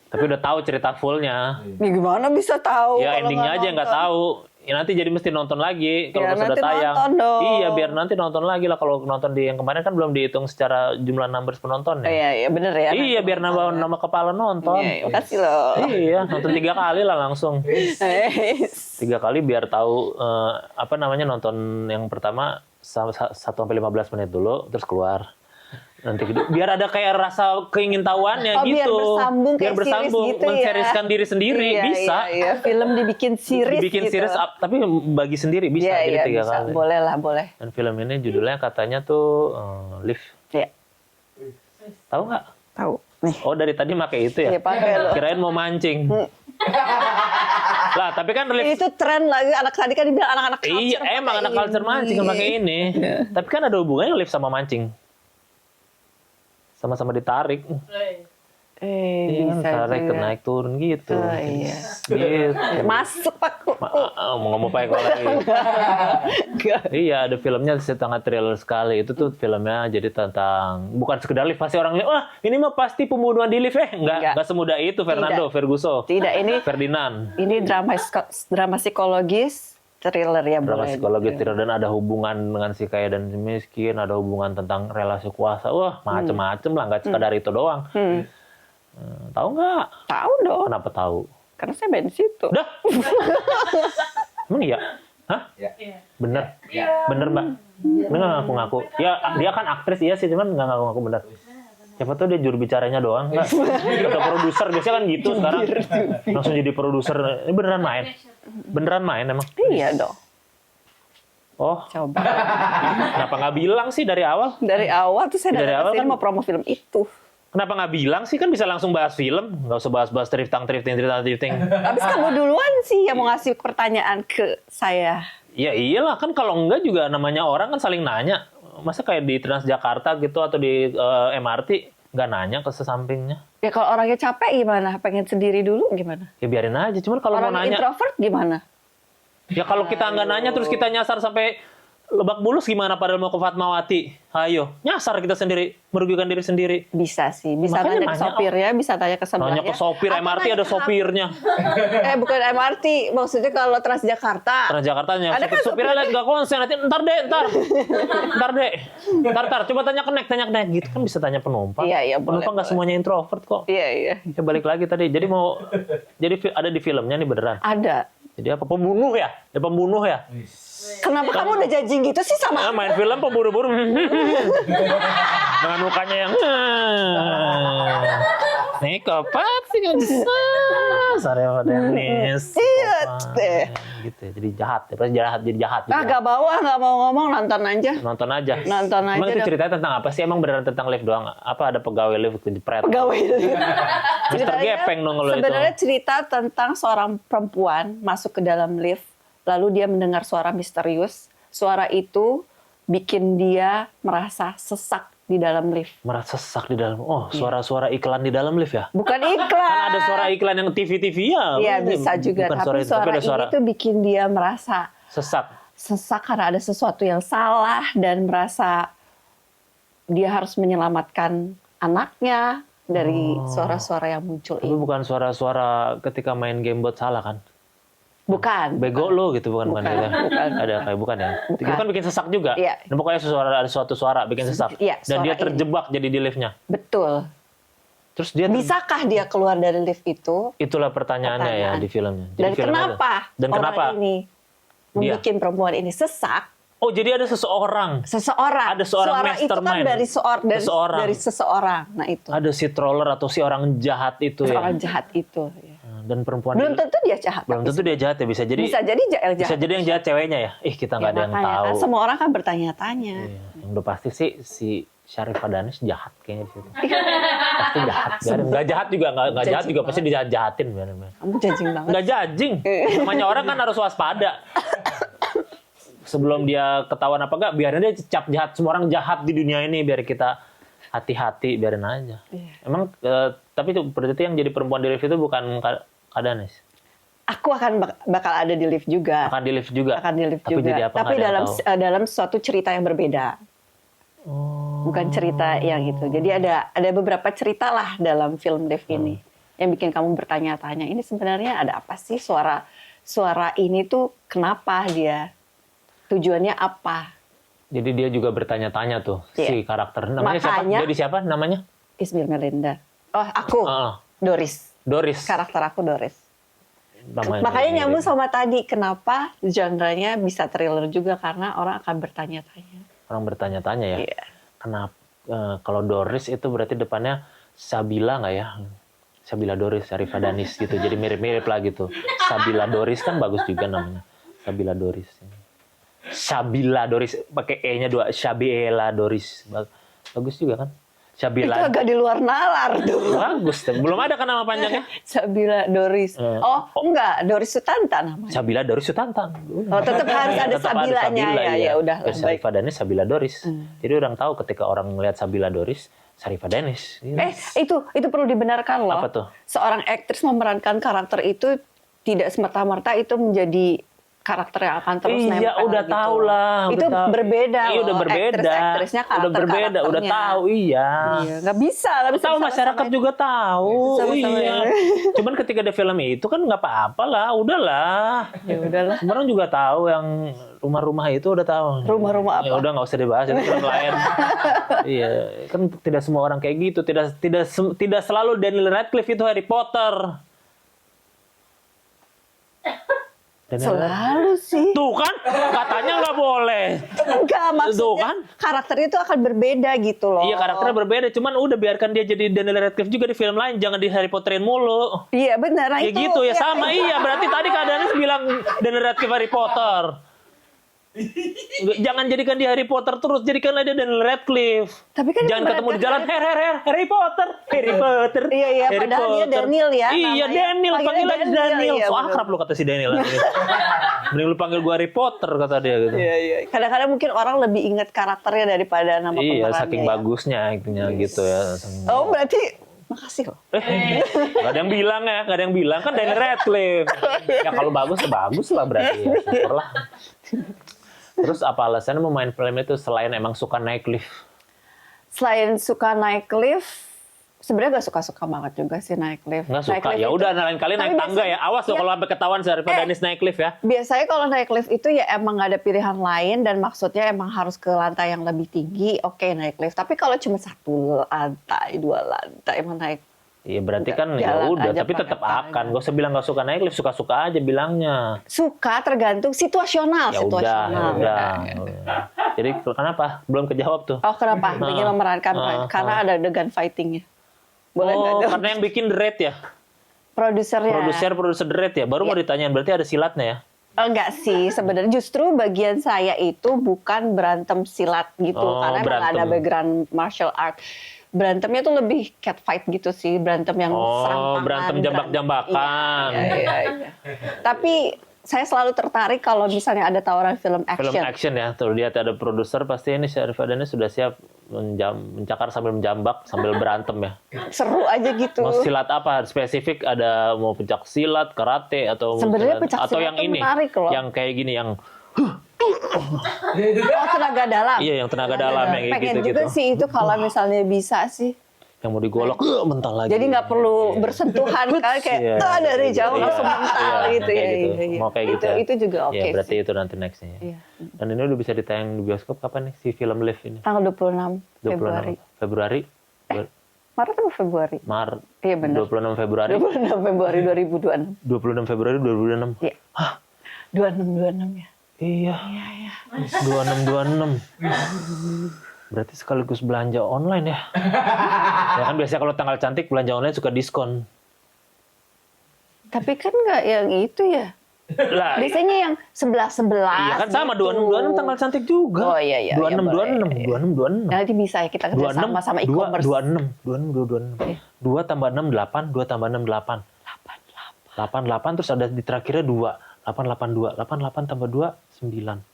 Tapi udah tahu cerita fullnya. Ya gimana bisa tahu? Ya kalau endingnya nggak aja nggak nonton? tahu. Ya nanti jadi mesti nonton lagi kalau Ya, pas sudah nanti tayang. nonton dong. Iya, biar nanti nonton lagi lah. Kalau nonton di yang kemarin kan belum dihitung secara jumlah numbers penonton Oh, ya. iya bener ya. Iya, biar nambah nama kepala nonton. Iya, makasih loh. Iya, nonton 3 kali lah langsung. 3 kali biar tahu nonton yang pertama 1-15 menit dulu terus keluar. Nanti biar ada kayak rasa keingintahuannya gitu. Biar bersambung biar kayak bersambung, series gitu ya. menseriskan diri sendiri bisa. Iya. Film dibikin series Dibikin gitu. series tapi bagi sendiri bisa jadi 3 bisa. kali. Boleh lah, boleh. Dan film ini judulnya katanya tuh Live. Iya. Tahu nggak? Tahu. Nih. Oh, dari tadi pakai itu ya? Iya, pakai loh. Kirain mau mancing. Lah, tapi kan Live Itu tren lagi, anak tadi kan dibilang anak-anak culture. iya, emang anak culture mancing kan pakai ini. Tapi kan ada hubungannya Live sama mancing. Sama-sama ditarik. Iya kan, tarik naik turun gitu. Oh, iya. Gitu. Masuk Pak Kuku. Mau ngomong Pak Eko lagi. Iya, ada filmnya setengah thriller sekali. Itu tuh filmnya jadi tentang bukan sekedar lift. Pasti orang lihat, wah ini mah pasti pembunuhan di lift. Enggak semudah itu Fernando, Ferguson. Tidak, ini Ferdinand. drama psikologis, thriller ya, drama boleh. psikologi thriller, dan ada hubungan dengan si kaya dan si miskin, ada hubungan tentang relasi kuasa. Wah, macem-macem lah, nggak sekadar itu doang. Tahu nggak? Tahu dong. Kenapa tahu? Karena saya main di situ. Dah. Emang iya? Hah? Iya. Bener? Bener, Mbak? Dia nggak ngaku-ngaku. Ya, dia kan aktris, iya sih, cuman nggak ngaku-ngaku bener. Siapa tuh dia juru bicaranya doang. Nggak. Udah produser, biasanya kan gitu sekarang. Langsung jadi produser. Ini beneran main? Beneran main emang? Iya dong. Oh, Coba. kenapa nggak bilang sih dari awal? Dari awal tuh saya Dari datang awal ke sini kan- mau promo film itu. Kenapa nggak bilang sih? Kan bisa langsung bahas film. Nggak usah bahas-bahas drifting. Habis kamu duluan sih yang mau ngasih pertanyaan ke saya. Ya iyalah, kan kalau enggak juga namanya orang kan saling nanya. Masa kayak di Transjakarta gitu atau di MRT nggak nanya ke sesampingnya? Ya kalau orangnya capek gimana? Pengen sendiri dulu gimana? Ya biarin aja. Cuman kalau mau Orang nanya, introvert gimana? ya kalau kita nggak nanya terus kita nyasar sampai Lebak Bulus gimana padahal mau ke Fatmawati? Ayo, nyasar kita sendiri, merugikan diri sendiri. Bisa sih, bisa Makanya tanya ke nanya, sopirnya, bisa tanya ke sebelahnya. Nanya ke sopir, Atau MRT nanya ada ke- sopirnya. Bukan MRT, maksudnya kalau Transjakarta. Transjakartanya, Ada kan supirnya lihat gak konsen, nanti ntar deh. Ntar, coba tanya ke Nek, gitu kan bisa tanya penumpang. Iya, boleh, Penumpang nggak semuanya introvert kok. Iya. Ya balik lagi tadi, jadi ada di filmnya nih beneran. Ada. Jadi apa, pembunuh ya? Dia pembunuh ya? Kenapa kamu udah judging gitu sih sama Main film pemburu-buru. Dengan mukanya yang psikopat sih nggak bisa. Sareva Dennis. Iya, Psikopat. Gitu ya, jadi jahat. Ya, pasti jadi jahat. Ah, gak bawa, gak mau ngomong, nonton aja. Nonton aja. Nonton Emang aja itu dong. ceritanya tentang apa sih? Emang beneran tentang lift doang? Apa ada pegawai lift kejepret? Pegawai. Mister Gepeng dong kalau itu. Sebenarnya cerita tentang seorang perempuan masuk ke dalam lift, lalu dia mendengar suara misterius. Suara itu bikin dia merasa sesak di dalam lift. Merasa sesak di dalam. Oh, suara-suara iklan di dalam lift ya? Bukan iklan. Kan ada suara iklan yang TV-TV ya. Iya, Ini bisa juga. bukan Tapi itu, suara ada ini tuh bikin dia merasa sesak. sesak karena ada sesuatu yang salah dan merasa dia harus menyelamatkan anaknya dari suara-suara yang muncul Tapi ini. bukan suara-suara ketika main game bot salah kan? Bukan. Bego lo gitu bukan Bukan, gitu. bukan. Ada kayak bukan ya? Bukan. Itu kan bikin sesak juga. Iya. Dan pokoknya ada suatu suara bikin sesak. Iya, Dan dia suara ini. terjebak jadi di liftnya. Betul. Terus dia Bisakah dia keluar dari lift itu? itulah pertanyaannya ya Pertanyaan. di filmnya. Jadi Dan filmnya kenapa Dan orang kenapa? ini Dia. membuat perempuan ini sesak? Oh, jadi ada seseorang. Seseorang. Ada seorang Suara itu kan mastermind. dari Seseorang. dari seseorang. Nah itu. Ada si troller atau si orang jahat itu ya. Seorang jahat itu. Ya. Dan perempuan Belum tentu dia jahat. belum tapi tentu dia jahat ya, bisa jadi bisa jadi jahat. bisa jadi yang jahat ceweknya ya. Kita nggak ada yang makanya tahu. kan semua orang kan bertanya-tanya. Iya, yang udah pasti sih si Syarifah Danis jahat kayaknya di situ. Pasti jahat. Nggak jahat juga, nggak jahat juga pasti dijahatin. Kamu judging banget. Nggak judging. Namanya orang kan harus waspada. Sebelum dia ketahuan apa enggak, biarin dia cap jahat. Semua orang jahat di dunia ini, biar kita hati-hati, biarin aja. Iya. Emang, tapi itu berarti yang jadi perempuan di lift itu bukan Kak Danis? Aku akan bakal ada di lift juga. Akan di lift juga? Akan di lift Tapi juga. jadi apa, Tapi nggak ada yang tahu. dalam suatu cerita yang berbeda. Oh. Bukan cerita yang itu. Jadi ada beberapa cerita lah dalam film Lift ini yang bikin kamu bertanya-tanya. Ini sebenarnya ada apa sih suara ini tuh kenapa dia? Tujuannya apa? Jadi dia juga bertanya-tanya tuh, Iya. si karakter. Namanya siapa? Makanya- Jadi siapa namanya? Ismail Melinda. Oh, aku. Doris. Doris. Karakter aku Doris. Namanya Makanya mirip. nyambung sama tadi. Kenapa genre-nya bisa thriller juga? Karena orang akan bertanya-tanya. Orang bertanya-tanya ya. Iya. Kenapa? Kalau Doris itu berarti depannya Sabila nggak ya? Sabila Doris, Syarifah Danis gitu. Jadi mirip-mirip lah gitu. Sabila Doris kan bagus juga namanya. Sabila Doris. Sabila Doris, pakai E-nya 2. Sabiela Doris. Bagus juga kan? Itu Sabila. agak di luar nalar tuh. Bagus. Belum ada kan nama panjangnya? Sabila Doris. Oh, enggak. Doris Sutanta namanya. Sabila Doris Sutantan. Oh, tetap harus ada Tetap Sabilanya ya. iya. Ya udah lah, baik. Syarifah Danis, Sabila Doris. Jadi orang tahu ketika orang melihat Sabila Doris, Syarifah Danis. Itu perlu dibenarkan loh. Apa tuh? Seorang aktris memerankan karakter itu tidak semerta-merta itu menjadi karakter yang akan terus nempel iya, udah gitu. tahu lah. Itu berbeda Iya, udah berbeda. Aktris-aktrisnya Udah berbeda, udah tahu, iya. Iya, nggak bisa Tahu masyarakat juga tahu. Sama-sama Iya. Cuman ketika ada film itu kan nggak apa-apa lah, udahlah. Ya udahlah. Semua orang juga tahu yang rumah-rumah itu udah tahu. Rumah-rumah apa? Ya udah nggak usah dibahas itu film lain. Iya, kan tidak semua orang kayak gitu. Tidak selalu Daniel Radcliffe itu Harry Potter. Selalu sih. Tuh kan, katanya nggak boleh. Enggak, maksudnya Tuh kan? karakter itu akan berbeda gitu loh. Iya, karakternya berbeda. Cuman udah biarkan dia jadi Daniel Radcliffe juga di film lain. Jangan di Harry Potterin mulu. Iya benar. Ya itu, gitu ya, sama iya. Berarti tadi Kak Danis bilang Daniel Radcliffe Harry Potter. Jangan jadikan dia Harry Potter terus, jadikanlah dia Daniel Radcliffe. Tapi kan jangan ketemu di jalan, Harry Potter. Iya, Harry padahal dia Daniel ya. Iya, namanya. Daniel, panggil aja Daniel. Iya, So akrab lu kata si Daniel. Mending lu panggil gua Harry Potter kata dia gitu. Iya. Kadang-kadang mungkin orang lebih ingat karakternya daripada nama pemerannya. Iya, saking bagusnya itunya gitu ya. Oh, berarti makasih loh. Gak ada yang bilang ya, gak ada yang bilang kan Daniel Radcliffe. Ya kalau bagus ya bagus lah berarti ya, syukurlah. Terus apa alasannya mau main film itu selain emang suka naik lift? Selain suka naik lift, sebenarnya gak suka-suka banget juga sih naik lift. Nggak suka, ya udah lain kali naik tangga ya. Awas loh kalau sampai ketahuan daripada Danis naik lift ya. Biasanya kalau naik lift itu ya emang gak ada pilihan lain dan maksudnya emang harus ke lantai yang lebih tinggi, oke naik lift. Tapi kalau cuma 1 lantai, 2 lantai emang naik. Iya berarti kan ya jalan udah, aja tapi tetap pakai akan. Gak usah bilang gak suka naik lift, suka-suka aja bilangnya. Suka tergantung situasional. Ya situasional. udah. Jadi kenapa? Belum kejawab tuh. Oh kenapa? Ingin memerankan karena ada adegan fightingnya. Boleh nggak tuh? Karena yang bikin The Raid ya? Produsernya. Produser The Raid ya? Baru mau ditanyain, berarti ada silatnya ya? Enggak sih, sebenarnya justru bagian saya itu bukan berantem silat gitu. Karena emang nggak ada background martial art. Berantemnya tuh lebih cat fight gitu sih, berantem yang serang tangan. Berantem jambak-jambakan. Iya. Tapi saya selalu tertarik kalau misalnya ada tawaran film action. Film action ya, tuh lihat ada produser pasti ini Syarifah Danis sudah siap mencakar sambil menjambak sambil berantem ya. Seru aja gitu. Mau silat apa? Spesifik ada mau pencak silat, karate atau sebenarnya pencak atau silat yang tuh ini, menarik loh. yang kayak gini yang Oh tenaga dalam. Iya yang tenaga dalam yang kayak Pengen gitu. juga sih itu kalau misalnya bisa sih. Yang mau digolok mental lagi. Jadi nggak perlu bersentuhan kan kayak dari jauh langsung mental gitu ya. Gitu. Mau kayak gitu. Itu juga oke. Ya berarti itu nanti nextnya. Iya. Dan ini udah bisa ditayang di bioskop kapan nih si film Live ini? Tanggal 26 Februari. Februari? Maret atau Februari? Maret. Iya benar. 26 Februari. 26 Februari 2026. 26 Februari 2026. Iya. Hah? 26 ya. Iya. 26. Berarti sekaligus belanja online ya. Ya kan biasanya kalau tanggal cantik belanja online suka diskon. Tapi kan nggak yang itu ya. Lah, biasanya yang 11. Iya kan sama gitu. 26 tanggal cantik juga. Oh iya. 26. Nanti bisa ya kita kerja sama e-commerce. 26. 2 tambah 6 8, 2 tambah 6 8. 88 terus ada di terakhirnya 2. 882. 88 tambah 2 9.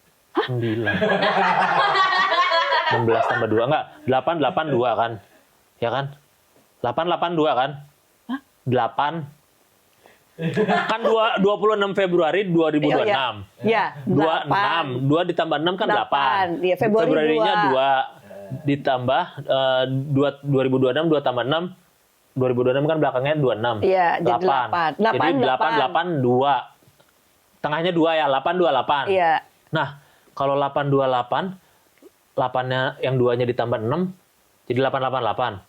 16 tambah 2 enggak 882 kan? Ya kan? 882 kan? Hah? 8 kan 26 Februari 2026. Iya. 26. 2 ditambah 6 kan 8. Iya, Februarinya 2 ditambah 2026 2 tambah 6 2026 kan belakangnya 26. Iya, jadi 8. Jadi 882. Tengahnya 2 ya, 828. Iya. Nah, kalau 828 8-nya yang 2-nya ditambah 6 jadi 888.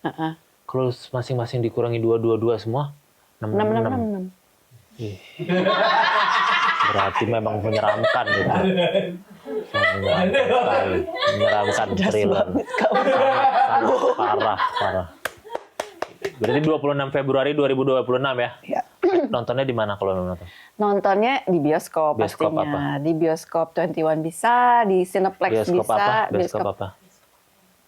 Kalau masing-masing dikurangi 2 semua 6. Berarti memang menyeramkan gitu. Menyeramkan thriller. Parah. Berarti 26 Februari 2026 ya? Iya. Nontonnya di mana kalau nonton? Nontonnya di bioskop pastinya. Apa? Di bioskop 21 bisa, di Cineplex bioskop bisa. Apa? Bioskop apa?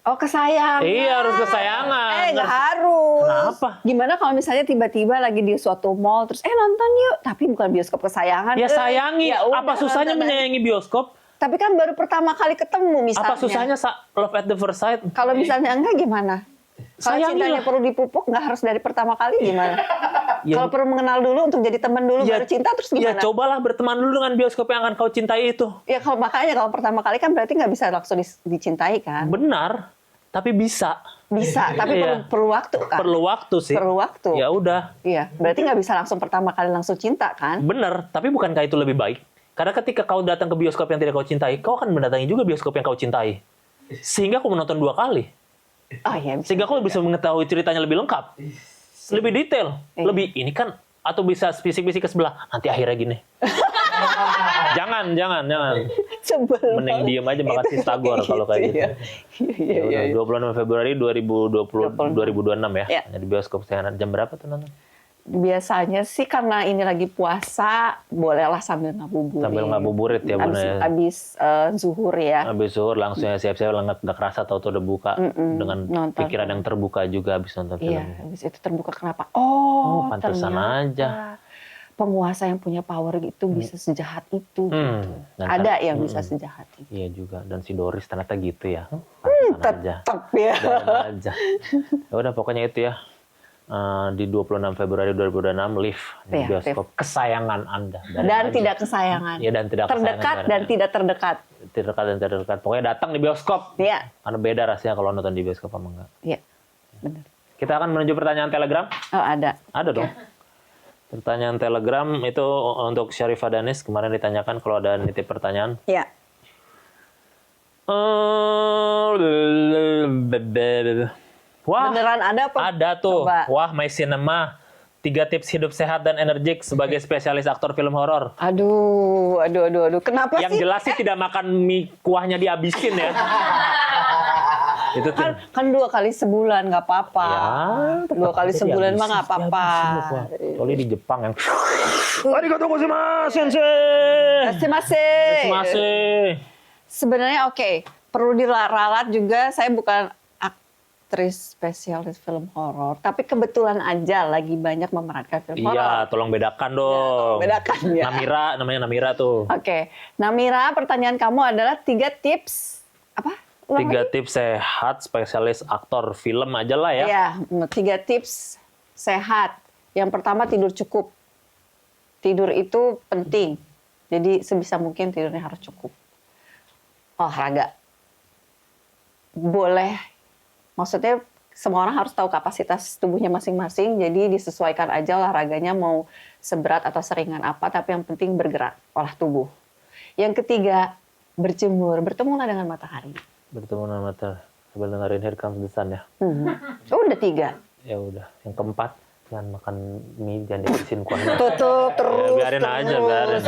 Oh kesayangan. Iya harus kesayangan. Nggak harus. Kenapa? Gimana kalau misalnya tiba-tiba lagi di suatu mall terus nonton yuk, tapi bukan bioskop kesayangan. Ya sayangi. Ya udah, apa susahnya menyayangi bioskop? Tapi kan baru pertama kali ketemu misalnya. Apa susahnya love at the first sight? Kalau misalnya enggak gimana? Kalau Sayangi cintanya lah. perlu dipupuk nggak harus dari pertama kali gimana? Kalau perlu mengenal dulu untuk jadi teman dulu baru cinta terus Ya gimana? cobalah berteman dulu dengan bioskop yang akan kau cintai itu. Ya kalau makanya kalau pertama kali kan berarti nggak bisa langsung dicintai kan? Benar, tapi bisa. Bisa, tapi Iya. perlu waktu kan? Perlu waktu sih. Perlu waktu. Ya udah. Iya, berarti nggak bisa langsung pertama kali langsung cinta kan? Benar, tapi bukankah itu lebih baik? Karena ketika kau datang ke bioskop yang tidak kau cintai, kau akan mendatangi juga bioskop yang kau cintai. Sehingga kau menonton 2 kali. Oh iya. Sehingga kau bisa mengetahui ceritanya lebih lengkap. Lebih detail. Iya. Lebih, ini kan, atau bisa bisik-bisik ke sebelah. Nanti akhirnya gini. Jangan. Sebel Mending banget. diem aja makan Sistagor kalau kayak gitu. Iya. Ya udah, 26 Februari 2026 ya. Iya. Di bioskop Sehat. Jam berapa tuh nonton? Biasanya sih karena ini lagi puasa, bolehlah sambil ngabuburit. Sambil ngabuburit ya Bunda ya. Abis zuhur ya. Habis zuhur langsung ya siap-siap nggak kerasa tahu-tahu udah buka dengan nonton. pikiran yang terbuka juga habis nonton Iya, film. habis itu terbuka kenapa? Oh, pantesan ternyata aja. penguasa yang punya power gitu bisa sejahat itu. Gitu. Dan Ada yang bisa sejahat itu. Iya juga, dan si Doris ternyata gitu ya. Pantesan aja. Tetap ya. Biarin aja. Ya udah pokoknya itu ya. Di 26 Februari 2026 Live di Iya, bioskop kesayangan Anda. Dan tidak kesayangan. Iya, dan tidak terdekat kesayangan. dan tidak terdekat. Terdekat dan tidak terdekat. Pokoknya datang di bioskop. Iya, Karena beda rasanya kalau nonton di bioskop sama enggak. iya, benar. Kita akan menuju pertanyaan Telegram. Oh ada. Ada dong. Pertanyaan Telegram itu untuk Syarifah Danis. Kemarin ditanyakan kalau ada nitip pertanyaan. Iya. Wah, Beneran ada apa? ada tuh. Coba. Wah, My Cinema. 3 tips hidup sehat dan energik sebagai spesialis aktor film horor. Aduh. Kenapa Yang sih? jelas sih tidak makan mie kuahnya dihabisin ya. Itu tuh. Kan 2 kali sebulan nggak apa-apa. Ya, 2 kali tetap sebulan dihabisin, mah nggak apa-apa. dihabisin, kecuali di Jepang yang arigatou gozaimasu, sensei. Masih. Sebenarnya oke, perlu diralat juga. Saya bukan aktris spesialis film horor, tapi kebetulan aja lagi banyak memerankan film horor. Iya, tolong bedakan dong. tolong bedakan, ya. Namira, namanya Namira tuh. Oke, Namira, pertanyaan kamu adalah 3 tips apa? Ulang 3 lagi? tips sehat spesialis aktor film aja lah ya. Iya, 3 tips sehat. Yang pertama tidur cukup. Tidur itu penting. Jadi sebisa mungkin tidurnya harus cukup. Olahraga. Boleh. Maksudnya semua orang harus tahu kapasitas tubuhnya masing-masing. Jadi disesuaikan aja olahraganya mau seberat atau seringan apa. Tapi yang penting bergerak, olah tubuh. Yang ketiga, berjemur. Bertemulah dengan matahari. Bertemu dengan mata sambil dengerin Here Comes the Sun ya. Oh, udah 3. Ya udah. Yang keempat, jangan makan mie, jangan dihabisin kuahnya. Tutup terus. Biarin aja, biarin.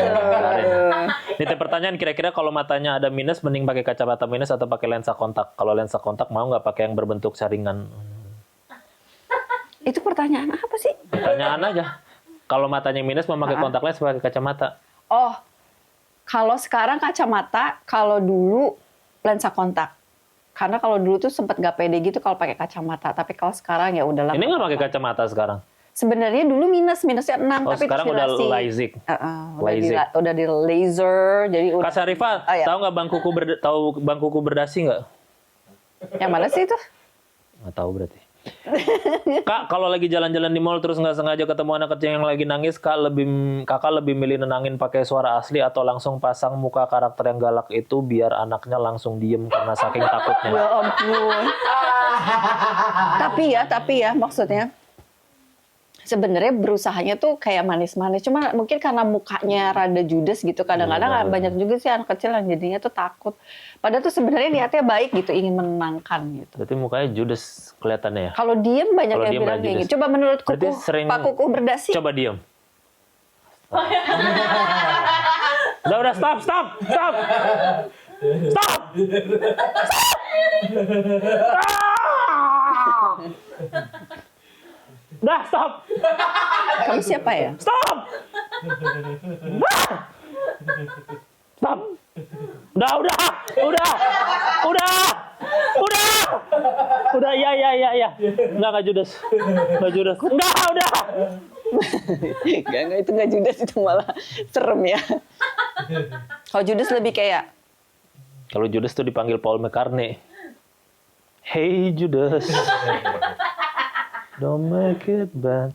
Ini pertanyaan, kira-kira kalau matanya ada minus, mending pakai kacamata minus atau pakai lensa kontak? Kalau lensa kontak mau nggak pakai yang berbentuk saringan? Itu pertanyaan apa sih? Pertanyaan aja. Kalau matanya minus mau pakai kontak lens, pakai kacamata. Oh, kalau sekarang kacamata, kalau dulu lensa kontak. Karena kalau dulu tuh sempat gak pede gitu kalau pakai kacamata. Tapi kalau sekarang ya udahlah. Ini nggak pakai kacamata sekarang? Sebenarnya dulu minusnya 6, Oh, tapi sekarang udah LASIK. udah di laser, jadi udah. Kak Syarifah, Oh, ya. tahu nggak tahu Bang Kuku berdasi nggak? Yang mana sih itu? Nggak tahu berarti. Kak, kalau lagi jalan-jalan di mall terus nggak sengaja ketemu anak kecil yang lagi nangis, kakak lebih milih nenangin pakai suara asli atau langsung pasang muka karakter yang galak itu biar anaknya langsung diem karena saking takutnya. Ya ampun. Tapi ya maksudnya sebenarnya berusahanya tuh kayak manis-manis. Cuma mungkin karena mukanya rada judes gitu. Kadang-kadang banyak juga sih anak kecil yang jadinya tuh takut. Padahal tuh sebenarnya niatnya baik gitu, ingin menenangkan gitu. Berarti mukanya judes kelihatannya ya? Kalau diem banyak Kalau yang diem bilang banyak kayak judes. gitu. Coba menurut Berarti Kuku, sering- Pak Kuku berdasi. Coba diem. Udah, stop. Udah, stop. Kamu siapa ya? Stop. Stop. Udah, iya. Enggak judes. Enggak, udah. Enggak, itu nggak judes, itu malah serem ya. Kalau judes lebih kayak, Kalau Judas tuh dipanggil Paul McCartney. Hey Judas. Don't make it bad.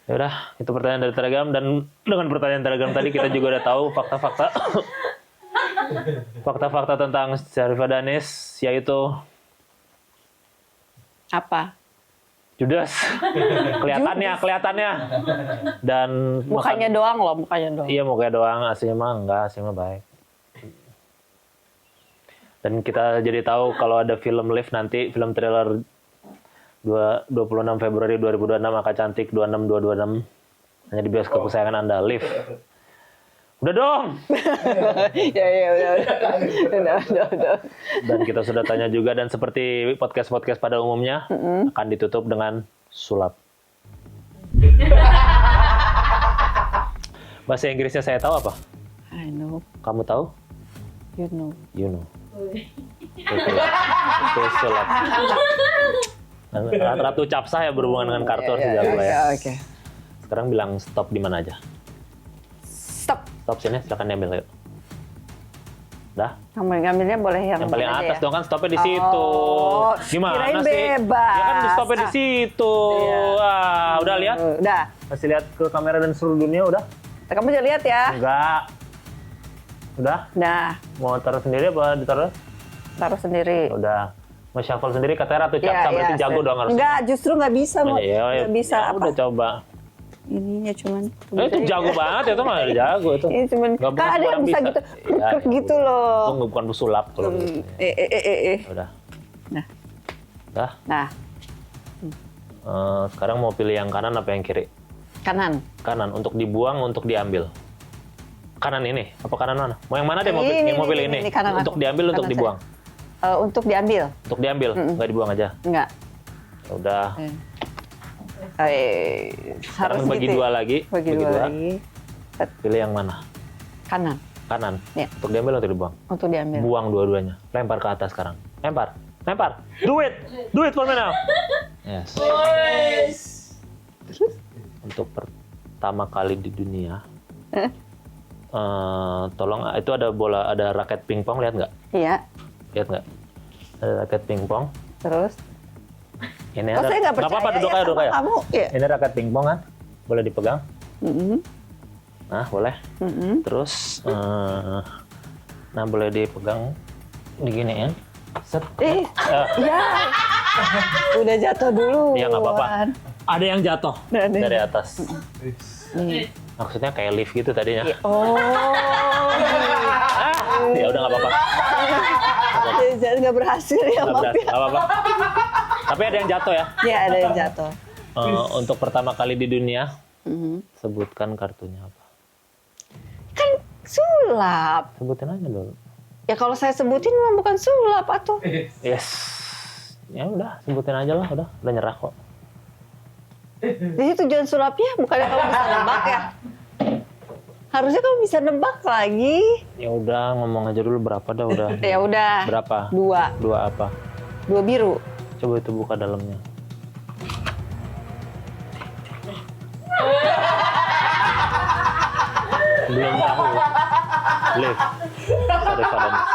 Ya udah, itu pertanyaan dari Telegram, dan dengan pertanyaan Telegram tadi kita juga udah tahu fakta-fakta tentang Sharifah Danis, yaitu Apa? Judas. kelihatannya. Dan Mukanya doang loh, mukanya doang. iya, mukanya doang, aslinya mah enggak, aslinya mah baik. Dan kita jadi tahu kalau ada film Live nanti, film trailer 26 Februari 2026, Maka Cantik 26226, hanya di bioskop kesayangan Anda, Live. Udah dong. Ya udah. Dan kita sudah tanya juga, dan seperti podcast pada umumnya akan ditutup dengan sulap. Bahasa Inggrisnya saya tahu apa? I know, Kamu tahu? you know. You know. Itu sulap. Ratu Capsah ya, berhubungan dengan kartu harus jago lah ya. Oke. Sekarang bilang stop di mana aja? Stop. Stop sini, silakan diambil yuk. Dah. Ngambilnya boleh yang Paling mana atas aja ya? dong, kan stopnya di situ. Oh, Gimana kirain sih? bebas. Ya kan stopnya di situ. Iya. Wah, udah lihat? Udah. Kasih lihat ke kamera dan seluruh dunia, udah? Kamu bisa lihat ya. Enggak. Udah? Nah, Mau taruh sendiri apa ditaruh? taruh sendiri. Udah. Mau shuffle sendiri, katanya Ratu Capsa, berarti jago dong harus. Enggak, justru nggak bisa. Nggak bisa ya, apa? udah coba. Ininya cuman. Itu jago banget, itu mah jago itu. Ini cuman. Nggak Kan ada yang orang bisa gitu, Ya, gitu loh. Itu bukan pesulap kalau gitu. Udah. Nah. Dah. Nah, Sekarang mau pilih yang kanan apa yang kiri? kanan. Kanan, untuk dibuang, untuk diambil. Kanan ini, apa kanan mana? Mau yang mana deh? Mau pilih ini. Kanan Untuk aku. diambil, untuk Kanan dibuang. Untuk diambil. Untuk diambil, nggak dibuang aja. Enggak. Ya udah. Harus Sekarang bagi gitu. dua lagi. Bagi dua lagi. Pilih yang mana? Kanan. Kanan. Ya. Untuk diambil atau dibuang? Untuk diambil. Buang dua-duanya. Lempar ke atas sekarang. Lempar. Do it for me now. Yes. Untuk pertama kali di dunia. Tolong, itu ada bola, ada raket pingpong, lihat nggak? Iya. Lihat nggak? Ada raket pingpong. Terus? Ini Oh, saya nggak percaya apa-apa, duduk aja. kamu. Iya. Ini raket pingpong kan? Boleh dipegang? Mm-mm. Nah, boleh. Mm-mm. Terus, nah boleh dipegang diginiin. Set. Ya. Udah jatuh dulu. Ya nggak apa-apa. Ada yang jatuh Ada. dari atas. Nih. Maksudnya kayak lift gitu tadinya. Oh. Ya udah nggak apa-apa. Jadi nggak berhasil ya, Nggak maaf berhasil, ya. nggak apa-apa. Tapi ada yang jatuh ya. Ya, ada yang jatuh. Untuk pertama kali di dunia, Mhm. sebutkan kartunya apa? Kan sulap. Sebutin aja dulu. Ya kalau saya sebutin memang bukan sulap atuh. Yes. Ya udah, sebutin aja lah, udah nyerah kok. Jadi tujuan sulapnya bukannya kamu bisa nebak ya? Harusnya kamu bisa nebak lagi. Ya udah, ngomong aja dulu berapa dah udah. Ya udah. Berapa? Dua apa? biru. Coba itu buka dalamnya. Belum tahu. Live. Sharifah Danis.